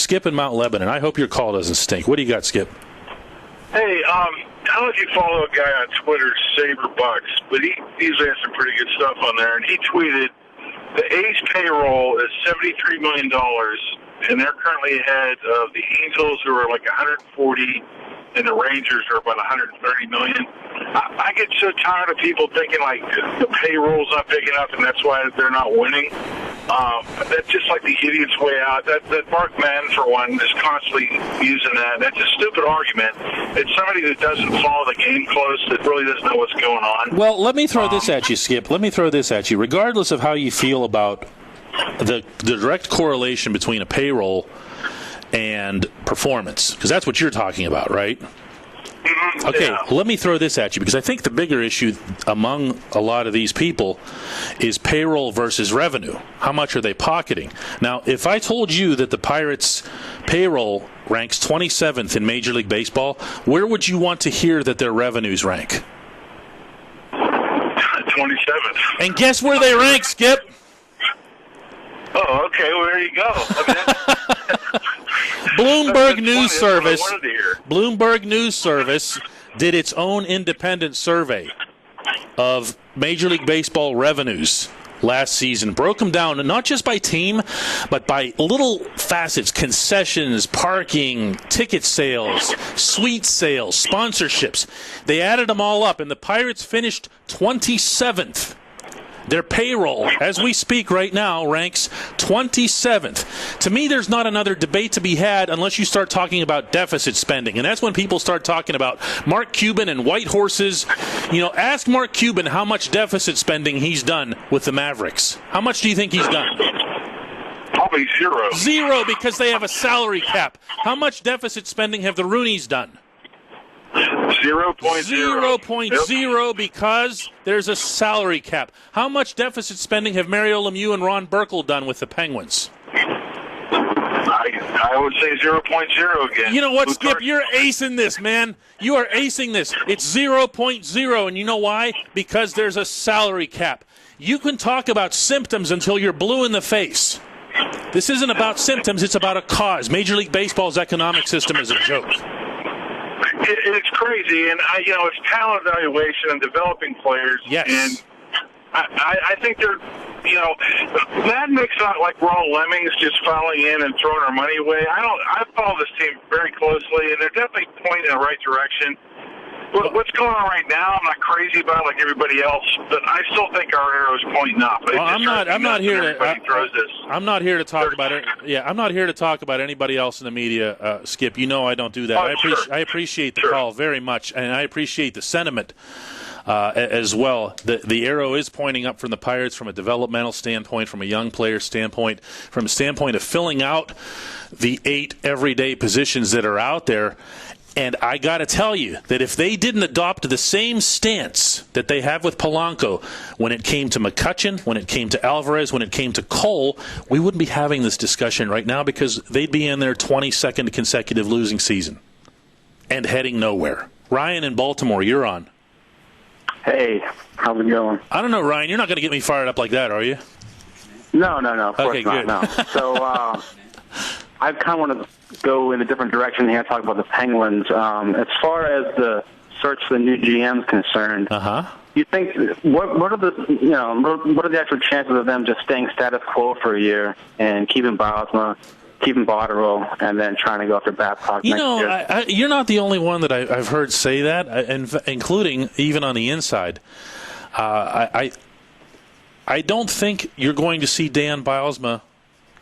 Skip in Mount Lebanon. I hope your call doesn't stink. What do you got, Skip? Hey, I don't know if you follow a guy on Twitter, Saber Bucks, but he usually has some pretty good stuff on there, and he tweeted the A's payroll is $73 million, and they're currently ahead of the Angels, who are like 140, and the Rangers are about 130 million. I get so tired of people thinking like the payroll's not big enough, and that's why they're not winning. That's just like the idiot's way out. That Mark Madden, for one, is constantly using that. That's a stupid argument. It's somebody that doesn't follow the game close, that really doesn't know what's going on. Well, let me throw this at you, Skip. Let me throw this at you. Regardless of how you feel about the direct correlation between a payroll and performance, because that's what you're talking about, right? Okay, yeah. Let me throw this at you, because I think the bigger issue among a lot of these people is payroll versus revenue. How much are they pocketing? Now, if I told you that the Pirates' payroll ranks 27th in Major League Baseball, where would you want to hear that their revenues rank? 27th. And guess where they rank, Skip? Oh, okay. Well, there you go. Bloomberg News Service. I wanted to hear. Bloomberg News Service did its own independent survey of Major League Baseball revenues last season. Broke them down, not just by team, but by little facets: concessions, parking, ticket sales, suite sales, sponsorships. They added them all up, and the Pirates finished 27th. Their payroll, as we speak right now, ranks 27th. To me, there's not another debate to be had unless you start talking about deficit spending. And that's when people start talking about Mark Cuban and white horses. You know, ask Mark Cuban how much deficit spending he's done with the Mavericks. How much do you think he's done? Probably zero. Zero, because they have a salary cap. How much deficit spending have the Roonies done? 0.0. 0.0 because there's a salary cap. How much deficit spending have Mario Lemieux and Ron Burkle done with the Penguins? I would say 0.0 again. You know what, Skip? You're acing this, man. You are acing this. It's 0.0, and you know why? Because there's a salary cap. You can talk about symptoms until you're blue in the face. This isn't about symptoms. It's about a cause. Major League Baseball's economic system is a joke. It's crazy, and it's talent evaluation and developing players. Yes. And I think they're, Madden makes out like we're all lemmings just falling in and throwing our money away. I follow this team very closely, and they're definitely pointing in the right direction. What's going on right now, I'm not crazy about like everybody else, but I still think our arrow is pointing up. Well, I'm not here to talk about it. Yeah, I'm not here to talk about anybody else in the media, Skip. You know I don't do that. I appreciate the call very much, and I appreciate the sentiment as well. The arrow is pointing up from the Pirates from a developmental standpoint, from a young player standpoint, from a standpoint of filling out the 8 everyday positions that are out there. And I got to tell you that if they didn't adopt the same stance that they have with Polanco when it came to McCutchen, when it came to Alvarez, when it came to Cole, we wouldn't be having this discussion right now because they'd be in their 22nd consecutive losing season and heading nowhere. Ryan in Baltimore, you're on. Hey, how's it going? I don't know, Ryan. You're not going to get me fired up like that, are you? No, of course okay, not. Good. No. So I kind of want to go in a different direction here and talk about the Penguins. As far as the search for the new GM is concerned, you think what are the actual chances of them just staying status quo for a year and keeping Bosma, keeping Botterill, and then trying to go after Babcock next year? You're not the only one that I've heard say that, including even on the inside. I don't think you're going to see Dan Bylsma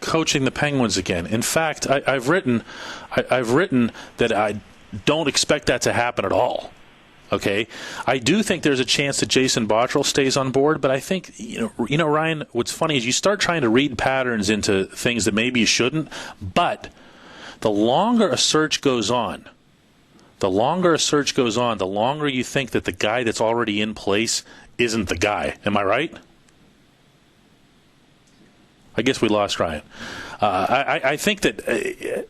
coaching the Penguins again. In fact, I've written that I don't expect that to happen at all. Okay, I do think there's a chance that Jason Botterill stays on board, but I think Ryan, what's funny is you start trying to read patterns into things that maybe you shouldn't. But the longer a search goes on, the longer you think that the guy that's already in place isn't the guy. Am I right? I guess we lost Ryan. I think that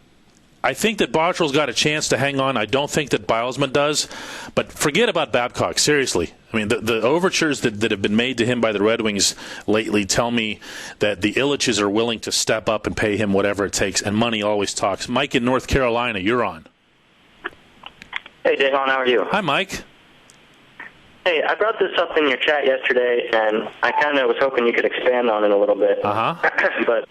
I think that Bottrell's got a chance to hang on. I don't think that Bilesman does. But forget about Babcock, seriously. I mean, the overtures that have been made to him by the Red Wings lately tell me that the Ilitches are willing to step up and pay him whatever it takes, and money always talks. Mike in North Carolina, you're on. Hey, Dejan, how are you? Hi, Mike. Hey, I brought this up in your chat yesterday, and I kind of was hoping you could expand on it a little bit. But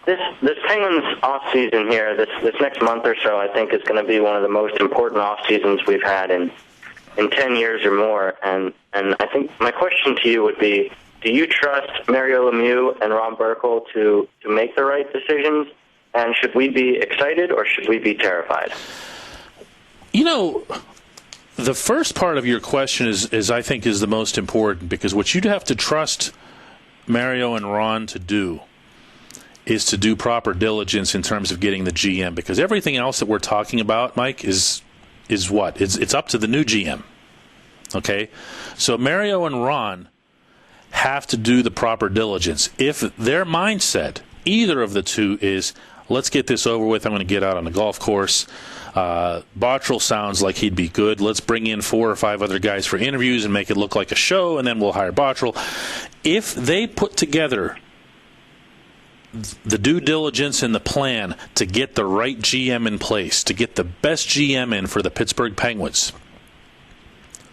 this Penguins off season here, this next month or so, I think is going to be one of the most important off seasons we've had in 10 years or more. And I think my question to you would be, do you trust Mario Lemieux and Ron Burkle to make the right decisions? And should we be excited or should we be terrified? You know, the first part of your question is I think is the most important, because what you'd have to trust Mario and Ron to do is to do proper diligence in terms of getting the GM, because everything else that we're talking about, Mike, is what? It's up to the new GM. Okay? So Mario and Ron have to do the proper diligence. If their mindset, either of the two, is let's get this over with, I'm going to get out on the golf course. Bottrell sounds like he'd be good. Let's bring in 4 or 5 other guys for interviews and make it look like a show, and then we'll hire Bottrell. If they put together the due diligence and the plan to get the right GM in place, to get the best GM in for the Pittsburgh Penguins,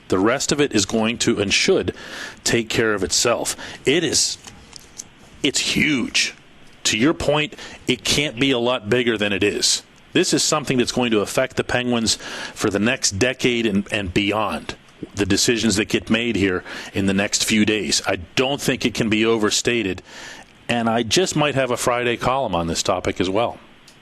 the rest of it is going to and should take care of itself. It's huge. To your point, it can't be a lot bigger than it is. This is something that's going to affect the Penguins for the next decade and beyond, the decisions that get made here in the next few days. I don't think it can be overstated, and I just might have a Friday column on this topic as well.